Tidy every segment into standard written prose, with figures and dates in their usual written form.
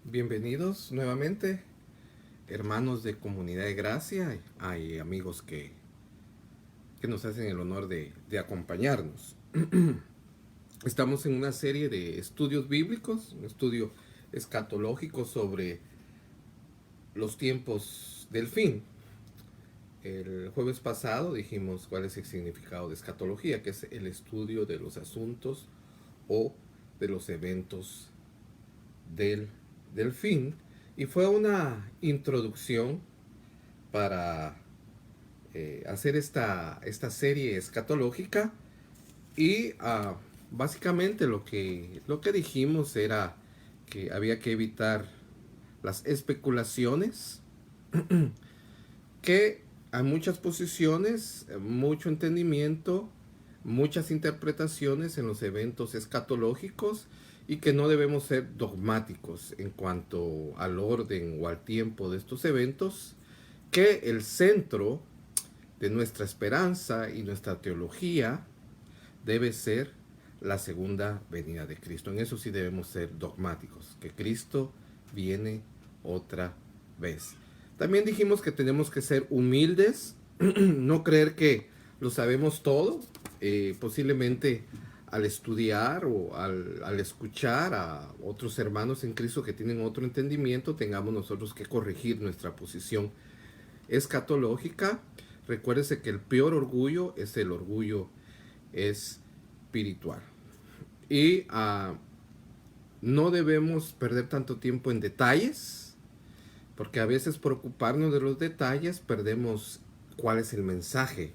Bienvenidos nuevamente, hermanos de Comunidad de Gracia. Hay amigos que nos hacen el honor de acompañarnos. Estamos en una serie de estudios bíblicos, un estudio escatológico sobre los tiempos del fin. El jueves pasado dijimos cuál es el significado de escatología, que es el estudio de los asuntos o de los eventos del, del fin. Y fue una introducción para hacer esta serie escatológica. Y básicamente lo que dijimos era que había que evitar las especulaciones, que hay muchas posiciones, mucho entendimiento, muchas interpretaciones en los eventos escatológicos, y que no debemos ser dogmáticos en cuanto al orden o al tiempo de estos eventos, que el centro de nuestra esperanza y nuestra teología debe ser la segunda venida de Cristo. En eso sí debemos ser dogmáticos, que Cristo viene otra vez. También dijimos que tenemos que ser humildes, no creer que lo sabemos todo. Posiblemente al estudiar o al escuchar a otros hermanos en Cristo que tienen otro entendimiento, tengamos nosotros que corregir nuestra posición escatológica. Recuérdese que el peor orgullo es el orgullo espiritual. Y no debemos perder tanto tiempo en detalles, porque a veces por ocuparnos de los detalles perdemos cuál es el mensaje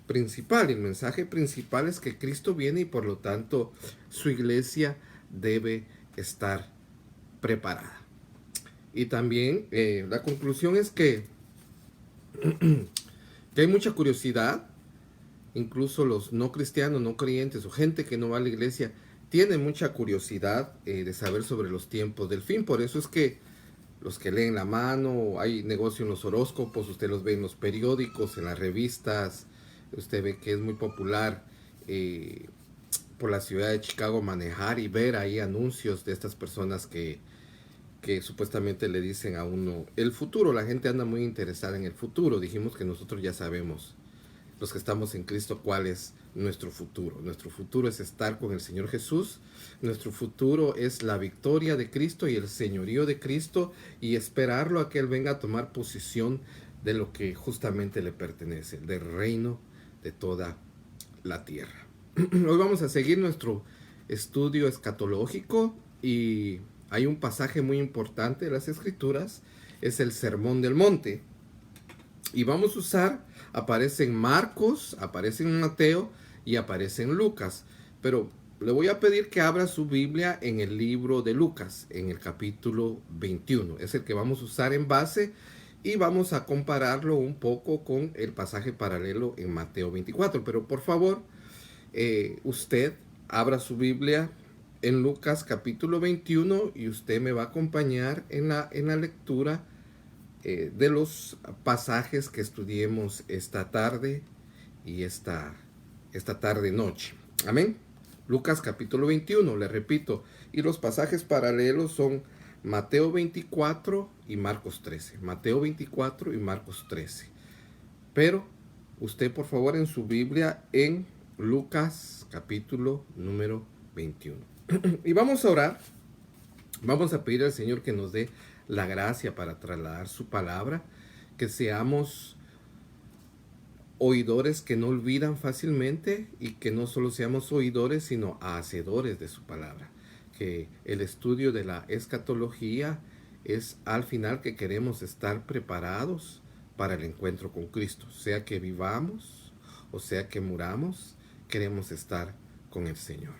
principal. Y el mensaje principal es que Cristo viene, y por lo tanto su iglesia debe estar preparada. Y también la conclusión es que hay mucha curiosidad. Incluso los no cristianos, no creyentes o gente que no va a la iglesia tiene mucha curiosidad de saber sobre los tiempos del fin. Por eso es que los que leen la mano, hay negocio en los horóscopos, usted los ve en los periódicos, en las revistas. Usted ve que es muy popular por la ciudad de Chicago manejar y ver ahí anuncios de estas personas que supuestamente le dicen a uno el futuro. La gente anda muy interesada en el futuro. Dijimos que nosotros ya sabemos, los que estamos en Cristo, cuál es nuestro futuro. Nuestro futuro es estar con el Señor Jesús. Nuestro futuro es la victoria de Cristo y el señorío de Cristo, y esperarlo a que Él venga a tomar posesión de lo que justamente le pertenece, del reino de toda la tierra. Hoy vamos a seguir nuestro estudio escatológico, y hay un pasaje muy importante de las Escrituras, es el Sermón del Monte. Y vamos a usar, aparece en Marcos, aparece en Mateo y aparece en Lucas. Pero le voy a pedir que abra su Biblia en el libro de Lucas, en el capítulo 21. Es el que vamos a usar en base, y vamos a compararlo un poco con el pasaje paralelo en Mateo 24. Pero por favor, usted abra su Biblia en Lucas capítulo 21, y usted me va a acompañar en la lectura de los pasajes que estudiemos esta tarde y esta tarde noche. Amén. Lucas capítulo 21, le repito, y los pasajes paralelos son Mateo 24 y Marcos 13. Mateo 24 y Marcos 13. Pero usted, por favor, en su Biblia en Lucas capítulo número 21. Y vamos a orar. Vamos a pedir al Señor que nos dé la gracia para trasladar su palabra, que seamos oidores que no olvidan fácilmente, y que no solo seamos oidores, sino hacedores de su palabra. Que el estudio de la escatología es al final que queremos estar preparados para el encuentro con Cristo. Sea que vivamos o sea que muramos, queremos estar con el Señor.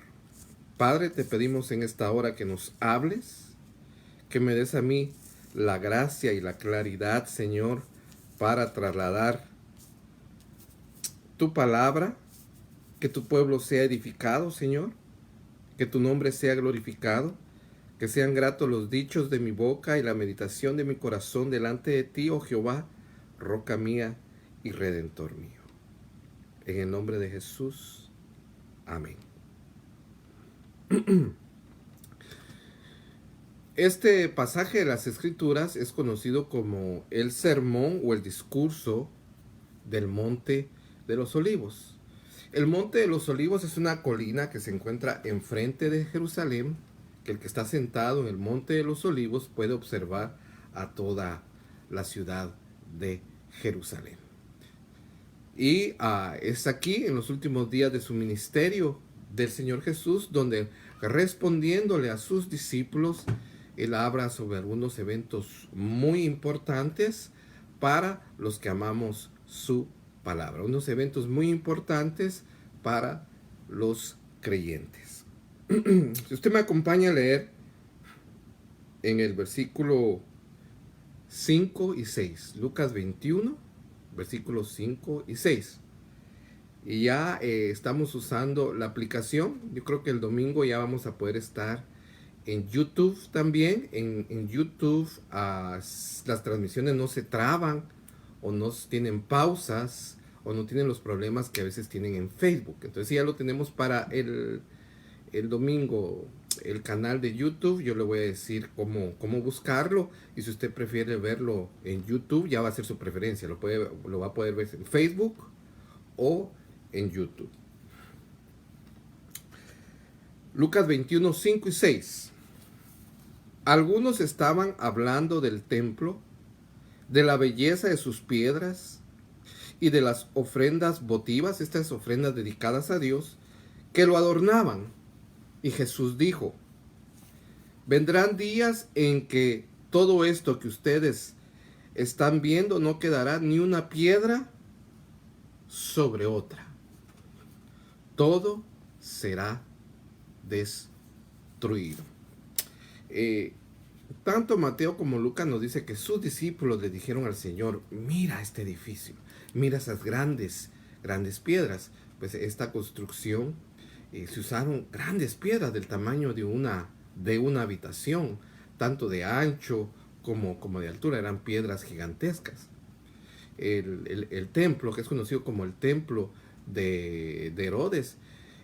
Padre, te pedimos en esta hora que nos hables, que me des a mí la gracia y la claridad, Señor, para trasladar tu palabra, que tu pueblo sea edificado, Señor, que tu nombre sea glorificado, que sean gratos los dichos de mi boca y la meditación de mi corazón delante de ti, oh Jehová, roca mía y redentor mío. En el nombre de Jesús, amén. Este pasaje de las Escrituras es conocido como el sermón o el discurso del Monte de los Olivos. El Monte de los Olivos es una colina que se encuentra enfrente de Jerusalén, que el que está sentado en el Monte de los Olivos puede observar a toda la ciudad de Jerusalén. Y es aquí, en los últimos días de su ministerio del Señor Jesús, donde respondiéndole a sus discípulos, Él habla sobre algunos eventos muy importantes para los que amamos su palabra. Unos eventos muy importantes para los creyentes. Si usted me acompaña a leer en el versículo 5 y 6, Lucas 21, versículos 5 y 6. Y ya estamos usando la aplicación. Yo creo que el domingo ya vamos a poder estar en YouTube también. En YouTube las transmisiones no se traban o no tienen pausas o no tienen los problemas que a veces tienen en Facebook. Entonces ya lo tenemos para el domingo, el canal de YouTube. Yo le voy a decir cómo buscarlo, y si usted prefiere verlo en YouTube, ya va a ser su preferencia. Lo va a poder ver en Facebook o en YouTube. Lucas 21, 5 y 6. Algunos estaban hablando del templo, de la belleza de sus piedras y de las ofrendas votivas, estas ofrendas dedicadas a Dios, que lo adornaban. Y Jesús dijo: vendrán días en que todo esto que ustedes están viendo no quedará ni una piedra sobre otra. Todo será destruido. Tanto Mateo como Lucas nos dice que sus discípulos le dijeron al Señor: mira este edificio, mira esas grandes piedras. Pues esta construcción, se usaron grandes piedras del tamaño de una habitación, tanto de ancho como de altura. Eran piedras gigantescas. El templo, que es conocido como el templo de Herodes,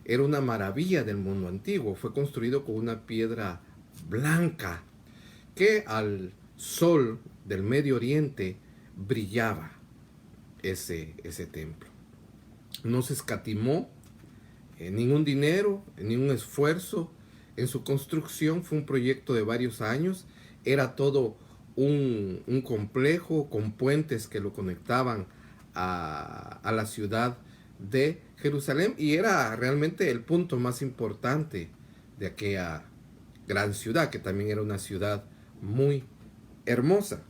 era una maravilla del mundo antiguo. Fue construido con una piedra blanca que al sol del Medio Oriente brillaba ese templo. No se escatimó ningún dinero, ningún esfuerzo en su construcción. Fue un proyecto de varios años. Era todo un complejo con puentes que lo conectaban a la ciudad de Jerusalén, y era realmente el punto más importante de aquella gran ciudad, que también era una ciudad muy hermosa.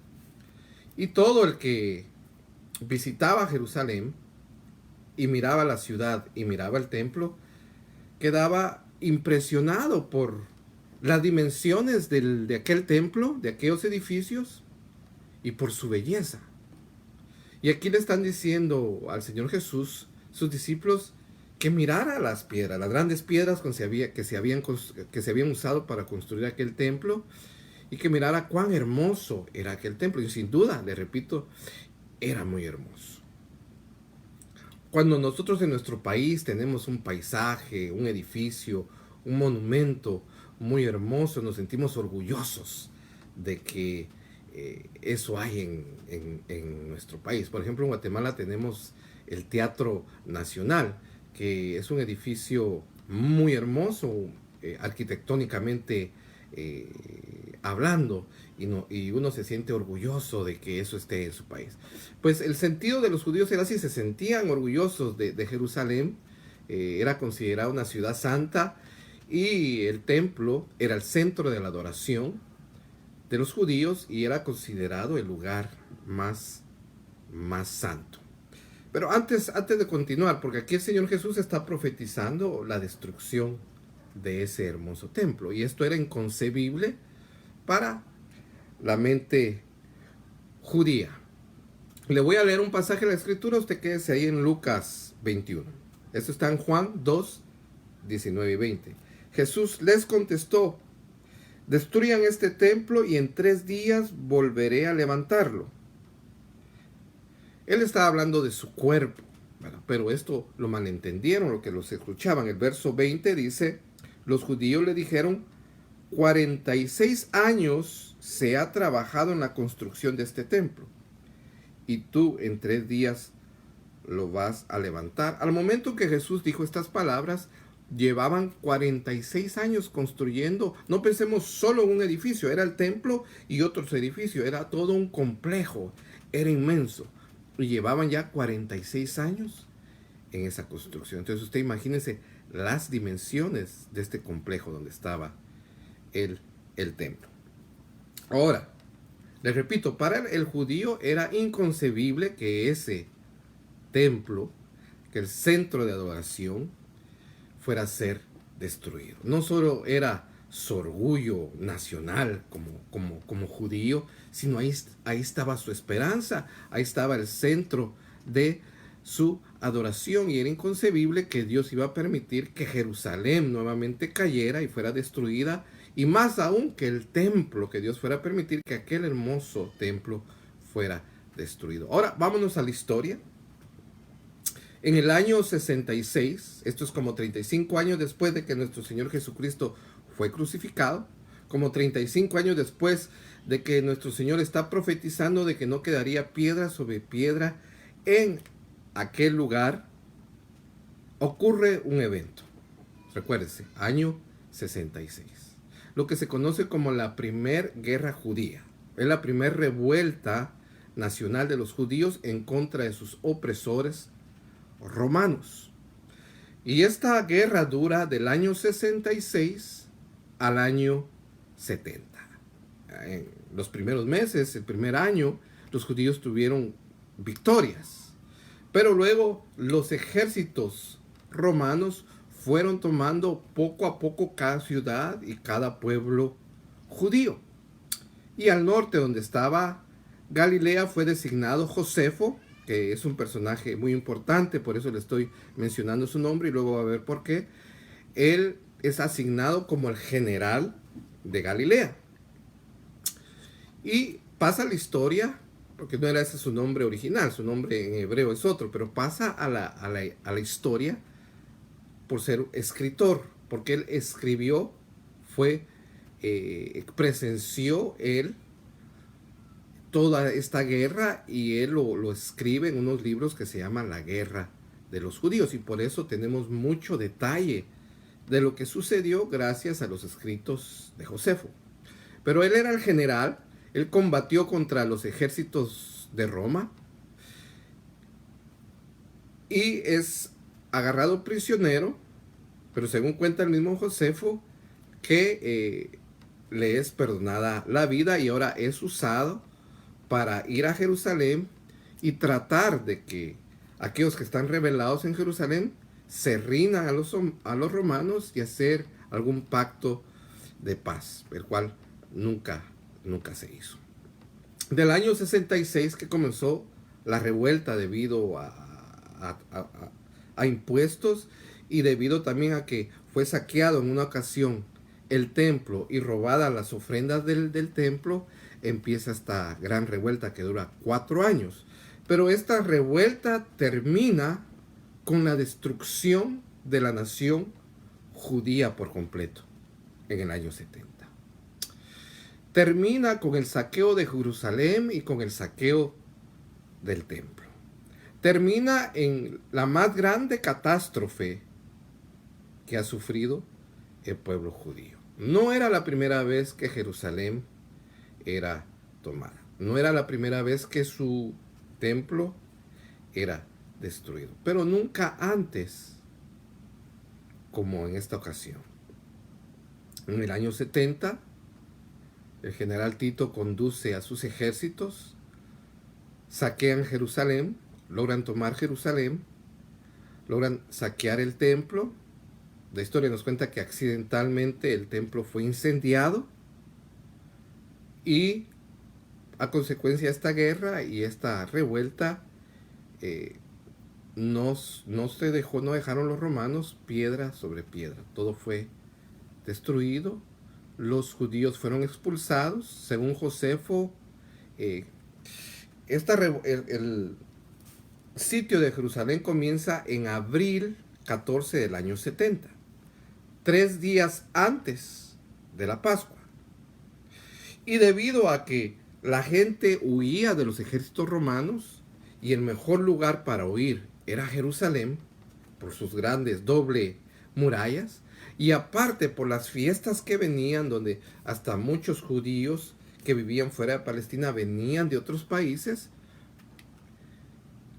Y todo el que visitaba Jerusalén y miraba la ciudad y miraba el templo, quedaba impresionado por las dimensiones de aquel templo, de aquellos edificios, y por su belleza. Y aquí le están diciendo al Señor Jesús, sus discípulos, que mirara las piedras, las grandes piedras que se habían usado para construir aquel templo, y que mirara cuán hermoso era aquel templo. Y sin duda, le repito, era muy hermoso. Cuando nosotros en nuestro país tenemos un paisaje, un edificio, un monumento muy hermoso, nos sentimos orgullosos de que eso hay en nuestro país. Por ejemplo, en Guatemala tenemos el Teatro Nacional, que es un edificio muy hermoso, arquitectónicamente hablando, y uno se siente orgulloso de que eso esté en su país. Pues el sentido de los judíos era así: se sentían orgullosos de Jerusalén. Era considerada una ciudad santa, y el templo era el centro de la adoración de los judíos, y era considerado el lugar más santo. Pero antes de continuar, porque aquí el Señor Jesús está profetizando la destrucción de ese hermoso templo, y esto era inconcebible para la mente judía. Le voy a leer un pasaje de la Escritura. Usted quédese ahí en Lucas 21. Esto está en Juan 2, 19 y 20. Jesús les contestó: destruyan este templo y en 3 días volveré a levantarlo. Él estaba hablando de su cuerpo, ¿verdad? Pero esto lo malentendieron, lo que los escuchaban. El verso 20 dice: los judíos le dijeron: 46 años se ha trabajado en la construcción de este templo, y tú en 3 días lo vas a levantar. Al momento que Jesús dijo estas palabras, llevaban 46 años construyendo. No pensemos solo en un edificio, era el templo y otros edificios, era todo un complejo, era inmenso. Y llevaban ya 46 años en esa construcción. Entonces usted imagínese las dimensiones de este complejo donde estaba el templo. Ahora, les repito, para el judío era inconcebible que ese templo, que el centro de adoración, fuera a ser destruido. No solo era su orgullo nacional como judío, sino ahí estaba su esperanza, ahí estaba el centro de su adoración, y era inconcebible que Dios iba a permitir que Jerusalén nuevamente cayera y fuera destruida, y más aún que el templo, que Dios fuera a permitir que aquel hermoso templo fuera destruido. Ahora vámonos a la historia. En el año 66, esto es como 35 años después de que nuestro Señor Jesucristo fue crucificado, como 35 años después de que nuestro Señor está profetizando de que no quedaría piedra sobre piedra en aquel lugar, ocurre un evento. Recuérdese, año 66. Lo que se conoce como la Primer Guerra Judía. Es la primera revuelta nacional de los judíos en contra de sus opresores romanos. Y esta guerra dura del año 66 al año 70. En los primeros meses, el primer año, los judíos tuvieron victorias, pero luego los ejércitos romanos fueron tomando poco a poco cada ciudad y cada pueblo judío. Y al norte, donde estaba Galilea, fue designado Josefo, que es un personaje muy importante, por eso le estoy mencionando su nombre y luego va a ver por qué. Él es asignado como el general de Galilea. Y pasa la historia, porque no era ese su nombre original, su nombre en hebreo es otro, pero pasa a la historia por ser escritor, porque él escribió, presenció él toda esta guerra, y él lo escribe en unos libros que se llaman La Guerra de los Judíos, y por eso tenemos mucho detalle de lo que sucedió gracias a los escritos de Josefo. Pero él era el general, él combatió contra los ejércitos de Roma y es agarrado prisionero, pero según cuenta el mismo Josefo, que le es perdonada la vida y ahora es usado para ir a Jerusalén y tratar de que aquellos que están rebelados en Jerusalén se rindan a los romanos y hacer algún pacto de paz, el cual nunca se hizo. Del año 66 que comenzó la revuelta debido a impuestos, y debido también a que fue saqueado en una ocasión el templo y robadas las ofrendas del templo, empieza esta gran revuelta que dura 4 años. Pero esta revuelta termina con la destrucción de la nación judía por completo en el año 70. Termina con el saqueo de Jerusalén y con el saqueo del templo. Termina en la más grande catástrofe que ha sufrido el pueblo judío. No era la primera vez que Jerusalén era tomada. No era la primera vez que su templo era destruido. Pero nunca antes como en esta ocasión. En el año 70, el general Tito conduce a sus ejércitos, saquean Jerusalén, logran tomar Jerusalén, logran saquear el templo. La historia nos cuenta que accidentalmente el templo fue incendiado, y a consecuencia de esta guerra y esta revuelta no dejaron los romanos piedra sobre piedra. Todo fue destruido. Los judíos fueron expulsados. Según Josefo, el sitio de Jerusalén comienza en abril 14 del año 70. 3 días antes de la Pascua. Y debido a que la gente huía de los ejércitos romanos y el mejor lugar para huir era Jerusalén, por sus grandes doble murallas, y aparte por las fiestas que venían, donde hasta muchos judíos que vivían fuera de Palestina venían de otros países,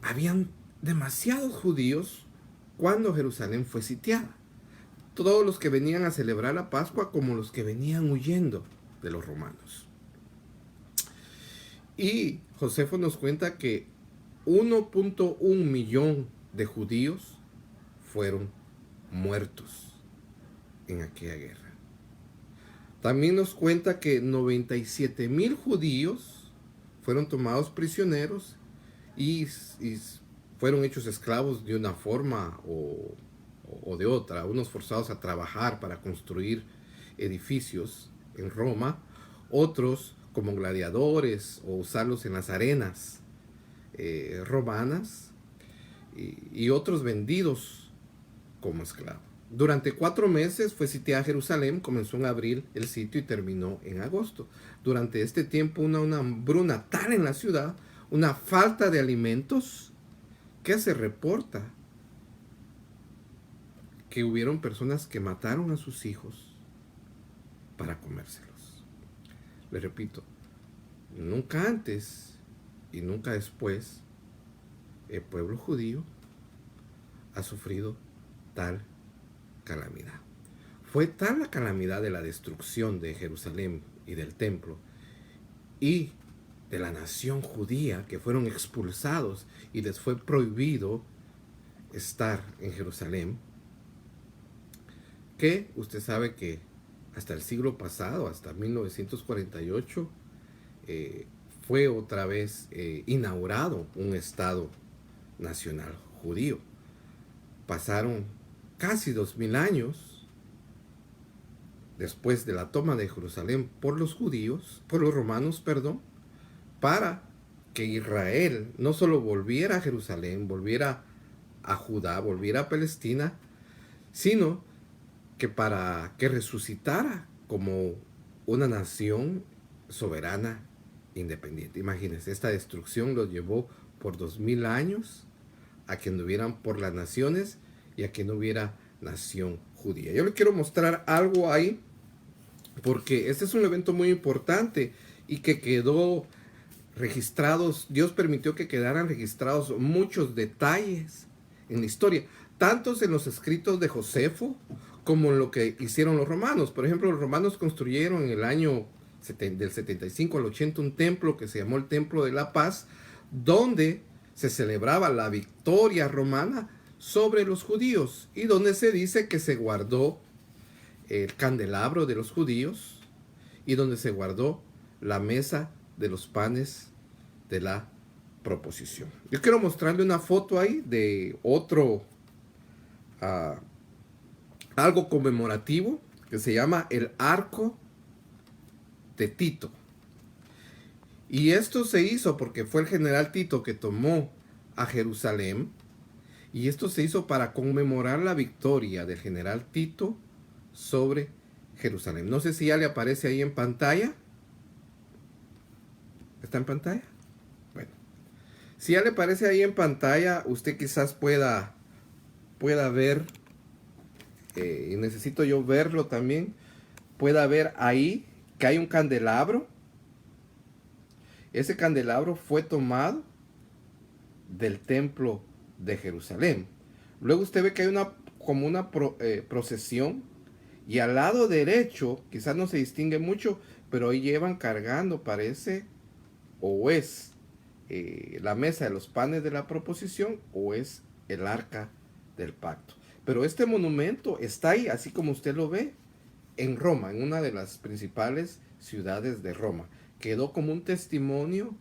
habían demasiados judíos cuando Jerusalén fue sitiada. Todos los que venían a celebrar la Pascua como los que venían huyendo de los romanos. Y Josefo nos cuenta que 1.1 millón de judíos fueron muertos en aquella guerra. También nos cuenta que 97,000 judíos fueron tomados prisioneros y fueron hechos esclavos de una forma o de otra, unos forzados a trabajar para construir edificios en Roma, otros como gladiadores o usarlos en las arenas romanas, y otros vendidos como esclavos. Durante 4 meses fue sitiada Jerusalén, comenzó en abril el sitio y terminó en agosto. Durante este tiempo una hambruna tal en la ciudad, una falta de alimentos, que se reporta que hubieron personas que mataron a sus hijos para comérselos. Les repito, nunca antes y nunca después el pueblo judío ha sufrido tal calamidad. Fue tal la calamidad de la destrucción de Jerusalén y del templo y de la nación judía, que fueron expulsados y les fue prohibido estar en Jerusalén, que usted sabe que hasta el siglo pasado, hasta 1948, fue otra vez inaugurado un Estado nacional judío. Pasaron casi 2000 años después de la toma de Jerusalén por los judíos, por los romanos, perdón, para que Israel no solo volviera a Jerusalén, volviera a Judá, volviera a Palestina, sino que para que resucitara como una nación soberana independiente. Imagínense, esta destrucción los llevó por 2000 años a que anduvieran por las naciones y a que no hubiera nación judía. Yo le quiero mostrar algo ahí, porque este es un evento muy importante y que quedó registrados, Dios permitió que quedaran registrados muchos detalles en la historia, tantos en los escritos de Josefo como en lo que hicieron los romanos. Por ejemplo, los romanos construyeron en el año del 75 al 80 un templo que se llamó el Templo de la Paz, donde se celebraba la victoria romana sobre los judíos y donde se dice que se guardó el candelabro de los judíos y donde se guardó la mesa de los panes de la proposición. Yo quiero mostrarle una foto ahí de otro algo conmemorativo que se llama el Arco de Tito. Y esto se hizo porque fue el general Tito que tomó a Jerusalén, y esto se hizo para conmemorar la victoria del general Tito sobre Jerusalén. No sé si ya le aparece ahí en pantalla. ¿Está en pantalla? Bueno, si ya le aparece ahí en pantalla, usted quizás pueda ver, y necesito yo verlo también, pueda ver ahí que hay un candelabro. Ese candelabro fue tomado del templo de Jerusalén. Luego usted ve que hay como una procesión, y al lado derecho, quizás no se distingue mucho, pero ahí llevan cargando, parece, o es la mesa de los panes de la proposición, o es el arca del pacto. Pero este monumento está ahí, así como usted lo ve, en Roma, en una de las principales ciudades de Roma. Quedó como un testimonio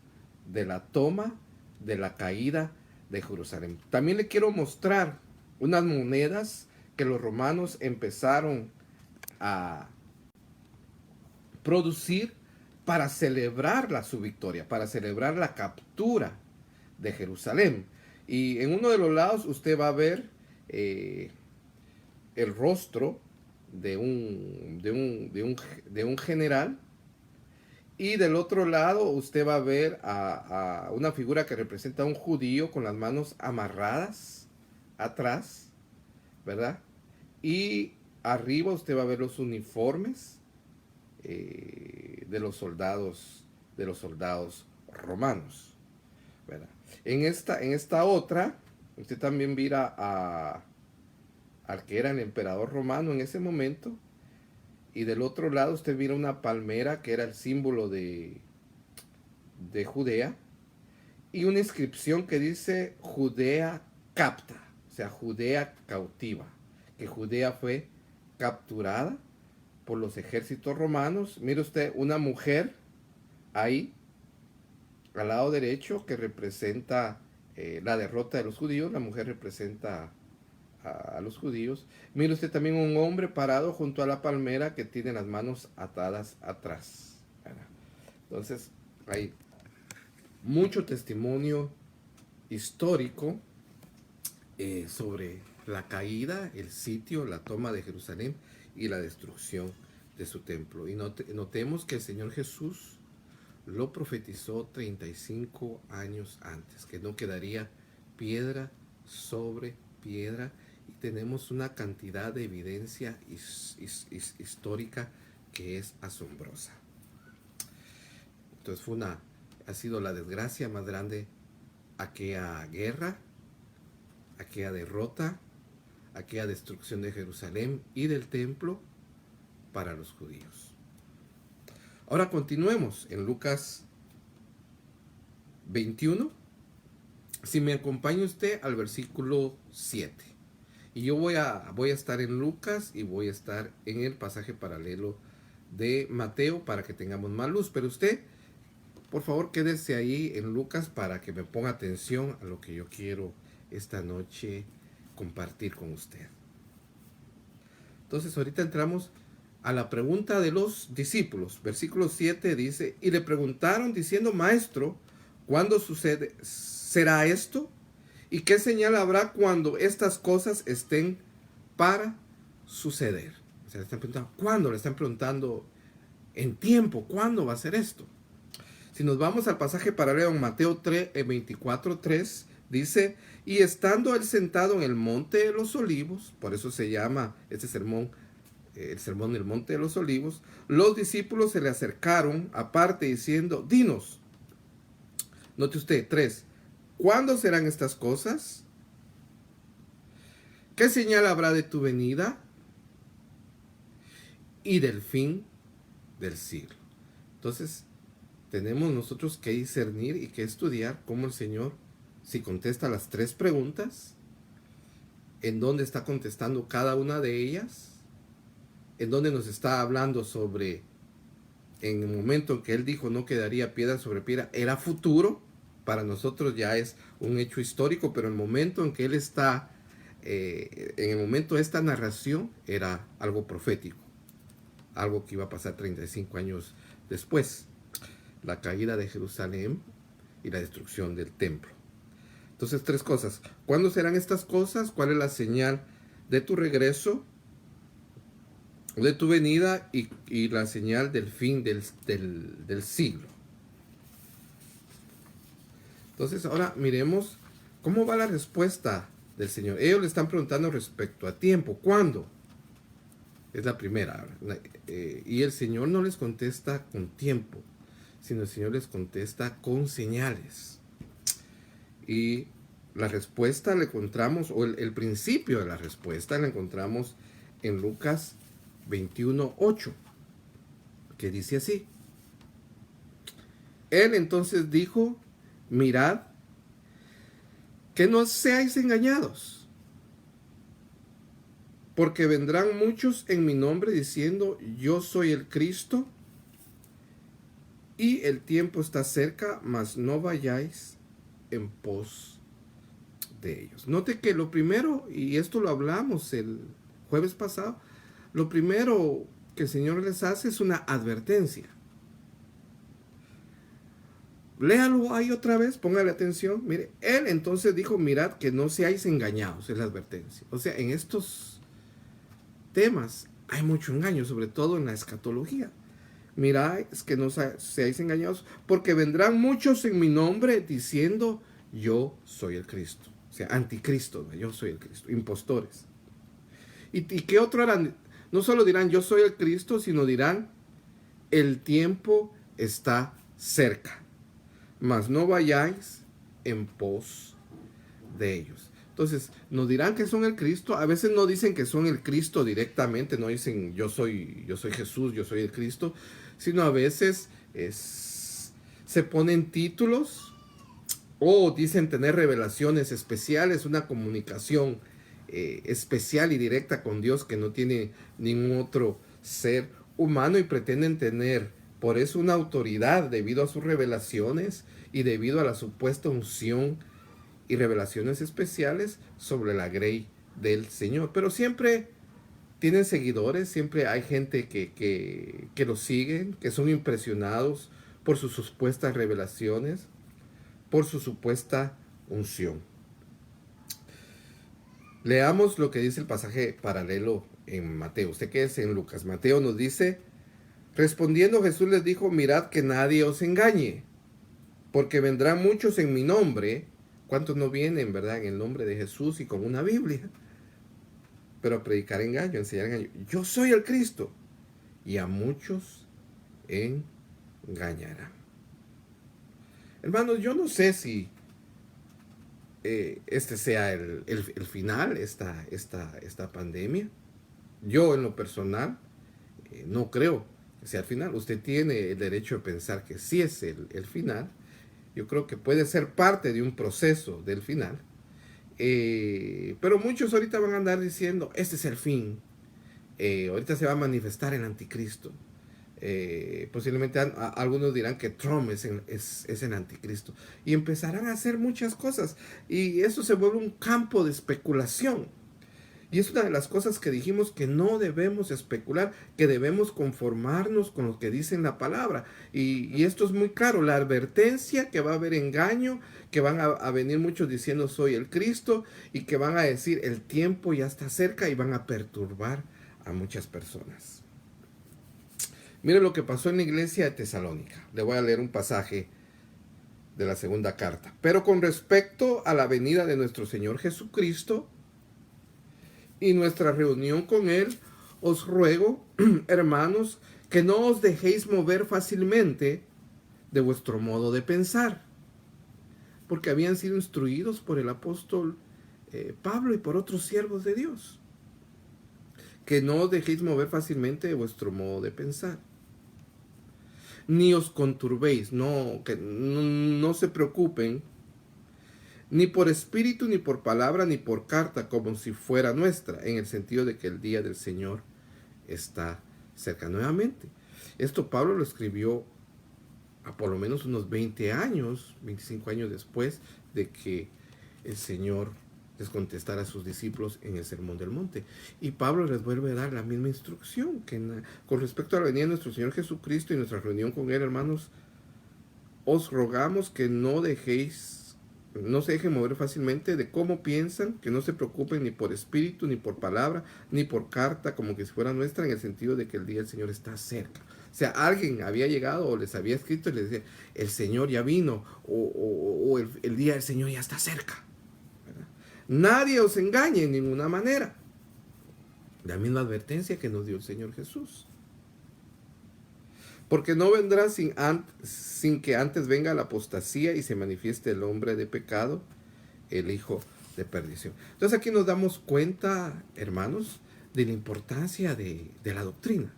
de la toma, de la caída de Jerusalén. También le quiero mostrar unas monedas que los romanos empezaron a producir para celebrar su victoria, para celebrar la captura de Jerusalén. Y en uno de los lados usted va a ver el rostro de un general. Y del otro lado usted va a ver a una figura que representa a un judío con las manos amarradas atrás, ¿verdad? Y arriba usted va a ver los uniformes de los soldados romanos, ¿verdad? En esta otra, usted también mira al que era el emperador romano en ese momento. Y del otro lado usted mira una palmera que era el símbolo de Judea. Y una inscripción que dice Judea capta, o sea, Judea cautiva. Que Judea fue capturada por los ejércitos romanos. Mire usted una mujer ahí, al lado derecho, que representa la derrota de los judíos. La mujer representa a los judíos. Mire usted también un hombre parado junto a la palmera que tiene las manos atadas atrás. Entonces, hay mucho testimonio histórico sobre la caída, el sitio, la toma de Jerusalén y la destrucción de su templo. Y notemos que el Señor Jesús lo profetizó 35 años antes, que no quedaría piedra sobre piedra. Y tenemos una cantidad de evidencia histórica que es asombrosa. Entonces ha sido la desgracia más grande, aquella guerra, aquella derrota, aquella destrucción de Jerusalén y del templo para los judíos. Ahora continuemos en Lucas 21. Si me acompaña usted al versículo 7. Y yo voy a estar en Lucas y voy a estar en el pasaje paralelo de Mateo para que tengamos más luz. Pero usted, por favor, quédese ahí en Lucas para que me ponga atención a lo que yo quiero esta noche compartir con usted. Entonces, ahorita entramos a la pregunta de los discípulos. Versículo 7 dice, y le preguntaron diciendo, Maestro, ¿cuándo será esto? ¿Y qué señal habrá cuando estas cosas estén para suceder? O sea, le están preguntando, ¿cuándo? Le están preguntando en tiempo, ¿cuándo va a ser esto? Si nos vamos al pasaje paralelo en Mateo 24:3, dice, y estando él sentado en el monte de los olivos, por eso se llama este sermón, el sermón del monte de los olivos, los discípulos se le acercaron aparte diciendo, dinos, note usted, 3, ¿cuándo serán estas cosas? ¿Qué señal habrá de tu venida y del fin del siglo? Entonces, tenemos nosotros que discernir y que estudiar cómo el Señor, si contesta las 3 preguntas, en dónde está contestando cada una de ellas, en dónde nos está hablando sobre, en el momento en que Él dijo no quedaría piedra sobre piedra, era futuro. Para nosotros ya es un hecho histórico, pero el momento en que Él está, en el momento de esta narración, era algo profético. Algo que iba a pasar 35 años después. La caída de Jerusalén y la destrucción del templo. Entonces, 3 cosas. ¿Cuándo serán estas cosas? ¿Cuál es la señal de tu regreso, de tu venida y la señal del fin del siglo? Entonces, ahora miremos cómo va la respuesta del Señor. Ellos le están preguntando respecto a tiempo. ¿Cuándo? Es la primera. Y el Señor no les contesta con tiempo, sino el Señor les contesta con señales. Y la respuesta la encontramos, o el principio de la respuesta la encontramos en Lucas 21:8, que dice así. Él entonces dijo, mirad, que no seáis engañados, porque vendrán muchos en mi nombre diciendo, yo soy el Cristo, y el tiempo está cerca, mas no vayáis en pos de ellos. Note que lo primero, y esto lo hablamos el jueves pasado, lo primero que el Señor les hace es una advertencia. Léalo ahí otra vez, póngale atención. Mire, Él entonces dijo, mirad que no seáis engañados, es la advertencia. O sea, en estos temas hay mucho engaño, sobre todo en la escatología. Mirad, es que no seáis engañados, porque vendrán muchos en mi nombre diciendo, yo soy el Cristo. O sea, anticristo, ¿no? Yo soy el Cristo, impostores. ¿Y qué otro harán? No solo dirán, yo soy el Cristo, sino dirán, el tiempo está cerca, mas no vayáis en pos de ellos. Entonces, nos dirán que son el Cristo. A veces no dicen que son el Cristo directamente, no dicen yo soy Jesús, yo soy el Cristo, sino a veces se ponen títulos o dicen tener revelaciones especiales, una comunicación especial y directa con Dios que no tiene ningún otro ser humano, y pretenden tener por eso una autoridad debido a sus revelaciones y debido a la supuesta unción y revelaciones especiales sobre la grey del Señor. Pero siempre tienen seguidores, siempre hay gente que los siguen, que son impresionados por sus supuestas revelaciones, por su supuesta unción. Leamos lo que dice el pasaje paralelo en Mateo. Usted que es en Lucas. Mateo nos dice, respondiendo Jesús les dijo, mirad que nadie os engañe, porque vendrán muchos en mi nombre. ¿Cuántos no vienen, verdad, en el nombre de Jesús y con una Biblia? Pero a predicar engaño, enseñar engaño. Yo soy el Cristo, y a muchos engañarán. Hermanos, yo no sé si este sea el final, esta pandemia. Yo en lo personal no creo que sea el final. Usted tiene el derecho de pensar que sí es el final. Yo creo que puede ser parte de un proceso del final. Pero muchos ahorita van a andar diciendo, este es el fin. Ahorita se va a manifestar el anticristo. Posiblemente algunos dirán que Trump es el anticristo. Y empezarán a hacer muchas cosas. Y eso se vuelve un campo de especulación. Y es una de las cosas que dijimos, que no debemos especular, que debemos conformarnos con lo que dice la palabra. Y esto es muy claro, la advertencia que va a haber engaño, que van a venir muchos diciendo soy el Cristo, y que van a decir el tiempo ya está cerca, y van a perturbar a muchas personas. Mire lo que pasó en la iglesia de Tesalónica. Le voy a leer un pasaje de la segunda carta. Pero con respecto a la venida de nuestro Señor Jesucristo y nuestra reunión con Él, os ruego, hermanos, que no os dejéis mover fácilmente de vuestro modo de pensar, porque habían sido instruidos por el apóstol Pablo y por otros siervos de Dios. Que no os dejéis mover fácilmente de vuestro modo de pensar. Ni os conturbéis, que no se preocupen, ni por espíritu, ni por palabra, ni por carta, como si fuera nuestra, en el sentido de que el día del Señor está cerca. Nuevamente, esto Pablo lo escribió a por lo menos unos 20 años, 25 años después de que el Señor les contestara a sus discípulos en el Sermón del Monte. Y Pablo les vuelve a dar la misma instrucción, con respecto a la venida de nuestro Señor Jesucristo y nuestra reunión con Él, hermanos, os rogamos que no se dejen mover fácilmente de cómo piensan, que no se preocupen ni por espíritu, ni por palabra, ni por carta, como que si fuera nuestra, en el sentido de que el día del Señor está cerca. O sea, alguien había llegado o les había escrito y les decía, el Señor ya vino, o el día del Señor ya está cerca. ¿Verdad? Nadie os engañe en ninguna manera. La misma advertencia que nos dio el Señor Jesús. Porque no vendrá sin que antes venga la apostasía y se manifieste el hombre de pecado, el hijo de perdición. Entonces aquí nos damos cuenta, hermanos, de la importancia de la doctrina,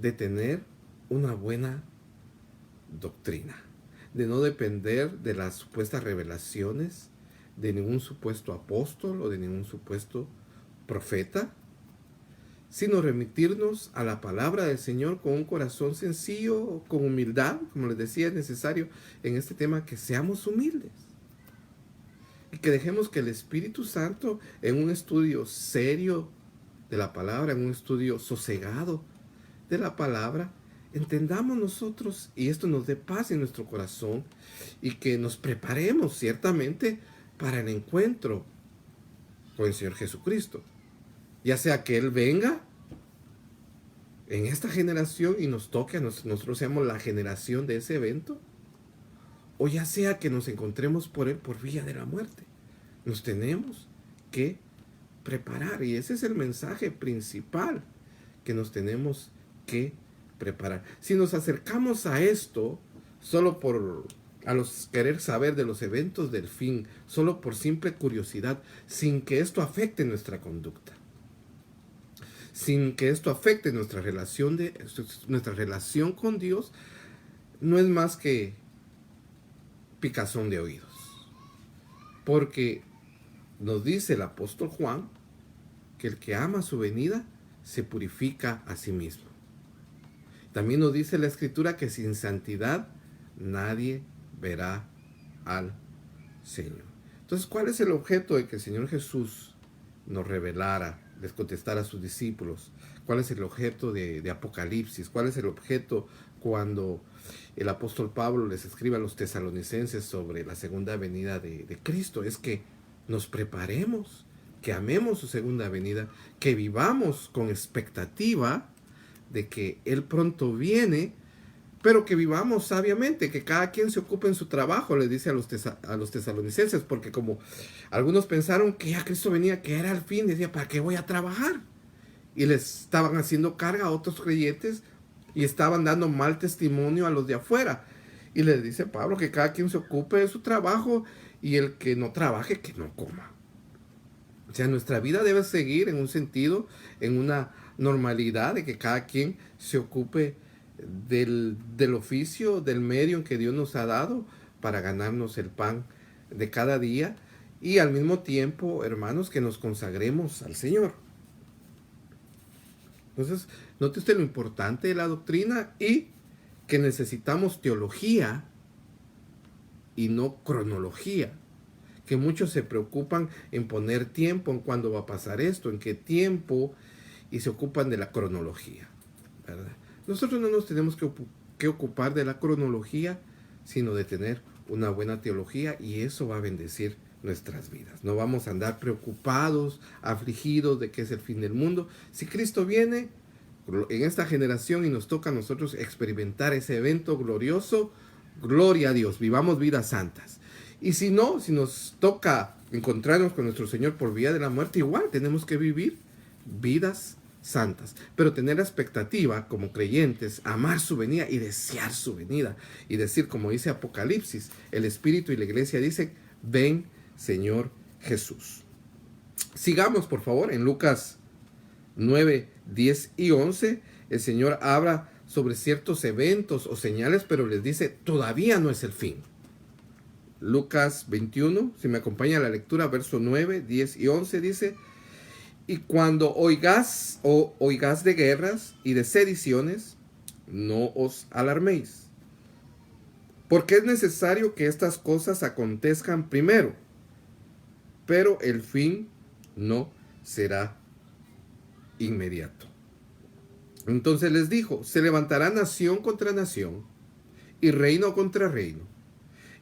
de tener una buena doctrina, de no depender de las supuestas revelaciones de ningún supuesto apóstol o de ningún supuesto profeta, sino remitirnos a la palabra del Señor con un corazón sencillo, con humildad. Como les decía, es necesario en este tema que seamos humildes y que dejemos que el Espíritu Santo, en un estudio serio de la palabra, en un estudio sosegado de la palabra, entendamos nosotros y esto nos dé paz en nuestro corazón, y que nos preparemos ciertamente para el encuentro con el Señor Jesucristo. Ya sea que Él venga en esta generación y nos toque a nosotros seamos la generación de ese evento, o ya sea que nos encontremos por él por vía de la muerte. Nos tenemos que preparar, y ese es el mensaje principal, que nos tenemos que preparar. Si nos acercamos a esto solo por querer saber de los eventos del fin, solo por simple curiosidad, sin que esto afecte nuestra conducta, sin que esto afecte nuestra relación con Dios, no es más que picazón de oídos. Porque nos dice el apóstol Juan que el que ama su venida se purifica a sí mismo. También nos dice la Escritura que sin santidad nadie verá al Señor. Entonces, ¿cuál es el objeto de que el Señor Jesús nos revelara, les contestara a sus discípulos? ¿Cuál es el objeto de Apocalipsis? ¿Cuál es el objeto cuando el apóstol Pablo les escribe a los tesalonicenses sobre la segunda venida de Cristo? Es que nos preparemos, que amemos su segunda venida, que vivamos con expectativa de que Él pronto viene, pero que vivamos sabiamente, que cada quien se ocupe en su trabajo, les dice a los tesalonicenses, porque como algunos pensaron que ya Cristo venía, que era el fin, decía, ¿para qué voy a trabajar? Y les estaban haciendo carga a otros creyentes y estaban dando mal testimonio a los de afuera. Y les dice Pablo que cada quien se ocupe de su trabajo y el que no trabaje, que no coma. O sea, nuestra vida debe seguir en un sentido, en una normalidad de que cada quien se ocupe del oficio, del medio en que Dios nos ha dado para ganarnos el pan de cada día, y al mismo tiempo, hermanos, que nos consagremos al Señor. Entonces, note usted lo importante de la doctrina y que necesitamos teología y no cronología. Que muchos se preocupan en poner tiempo en cuándo va a pasar esto, en qué tiempo, y se ocupan de la cronología, ¿verdad? Nosotros no nos tenemos que ocupar de la cronología, sino de tener una buena teología, y eso va a bendecir nuestras vidas. No vamos a andar preocupados, afligidos de que es el fin del mundo. Si Cristo viene en esta generación y nos toca a nosotros experimentar ese evento glorioso, gloria a Dios, vivamos vidas santas. Y si no, si nos toca encontrarnos con nuestro Señor por vía de la muerte, igual tenemos que vivir vidas santas, pero tener la expectativa como creyentes, amar su venida y desear su venida, y decir, como dice Apocalipsis, el Espíritu y la Iglesia dicen, ven Señor Jesús. Sigamos por favor en Lucas 9, 10 y 11, el Señor habla sobre ciertos eventos o señales, pero les dice, todavía no es el fin. Lucas 21, si me acompaña la lectura, verso 9, 10 y 11, dice, y cuando oigáis de guerras y de sediciones, no os alarméis, porque es necesario que estas cosas acontezcan primero, pero el fin no será inmediato. Entonces les dijo, se levantará nación contra nación y reino contra reino,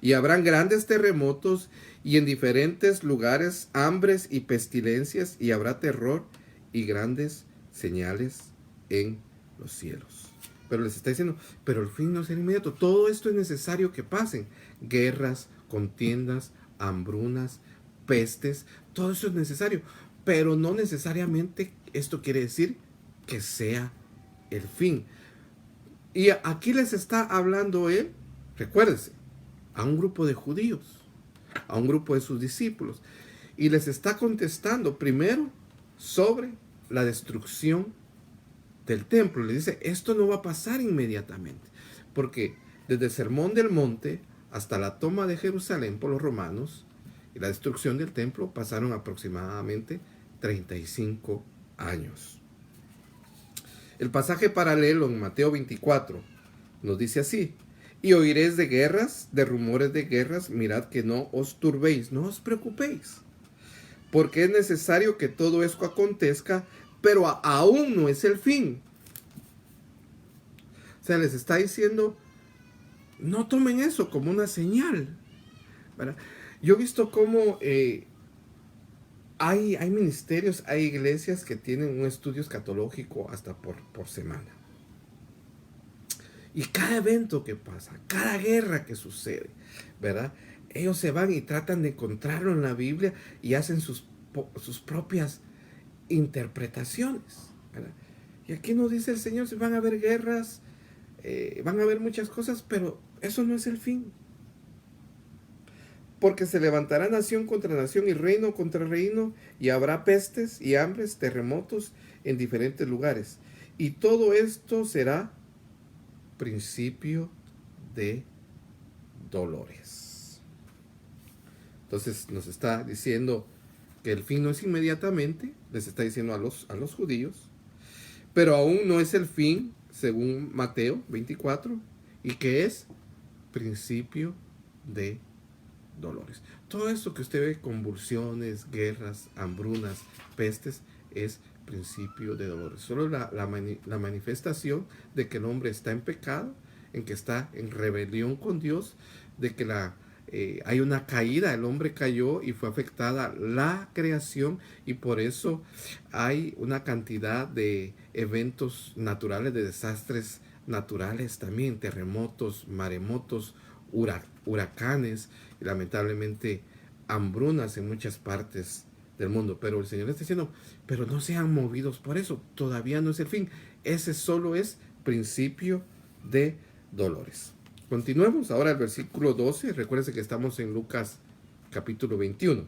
y habrán grandes terremotos y en diferentes lugares hambres y pestilencias, y habrá terror y grandes señales en los cielos. Pero les está diciendo, pero el fin no será inmediato. Todo esto es necesario que pasen. Guerras, contiendas, hambrunas, pestes, todo eso es necesario. Pero no necesariamente esto quiere decir que sea el fin. Y aquí les está hablando él, recuérdense, a un grupo de judíos, a un grupo de sus discípulos, y les está contestando primero sobre la destrucción del templo. Les dice, esto no va a pasar inmediatamente, porque desde el Sermón del Monte hasta la toma de Jerusalén por los romanos y la destrucción del templo pasaron aproximadamente 35 años. El pasaje paralelo en Mateo 24 nos dice así, y oiréis de guerras, de rumores de guerras, mirad que no os turbéis, no os preocupéis, porque es necesario que todo esto acontezca, pero aún no es el fin. O sea, les está diciendo, no tomen eso como una señal, ¿verdad? Yo he visto cómo hay ministerios, hay iglesias que tienen un estudio escatológico hasta por semana. Y cada evento que pasa, cada guerra que sucede, ¿verdad? Ellos se van y tratan de encontrarlo en la Biblia y hacen sus propias interpretaciones, ¿verdad? Y aquí nos dice el Señor, si van a haber guerras, van a haber muchas cosas, pero eso no es el fin. Porque se levantará nación contra nación y reino contra reino, y habrá pestes y hambres, terremotos en diferentes lugares. Y todo esto será principio de dolores. Entonces nos está diciendo que el fin no es inmediatamente, les está diciendo a los judíos, pero aún no es el fin, según Mateo 24, y que es principio de dolores. Todo esto que usted ve, convulsiones, guerras, hambrunas, pestes, es principio de dolores. Solo la manifestación de que el hombre está en pecado, en que está en rebelión con Dios, de que hay una caída, el hombre cayó y fue afectada la creación, y por eso hay una cantidad de eventos naturales, de desastres naturales también, terremotos, maremotos, huracanes y lamentablemente hambrunas en muchas partes del mundo. Pero el Señor está diciendo, pero no sean movidos por eso, todavía no es el fin, ese solo es principio de dolores. Continuemos ahora el versículo 12. Recuérdense que estamos en Lucas capítulo 21.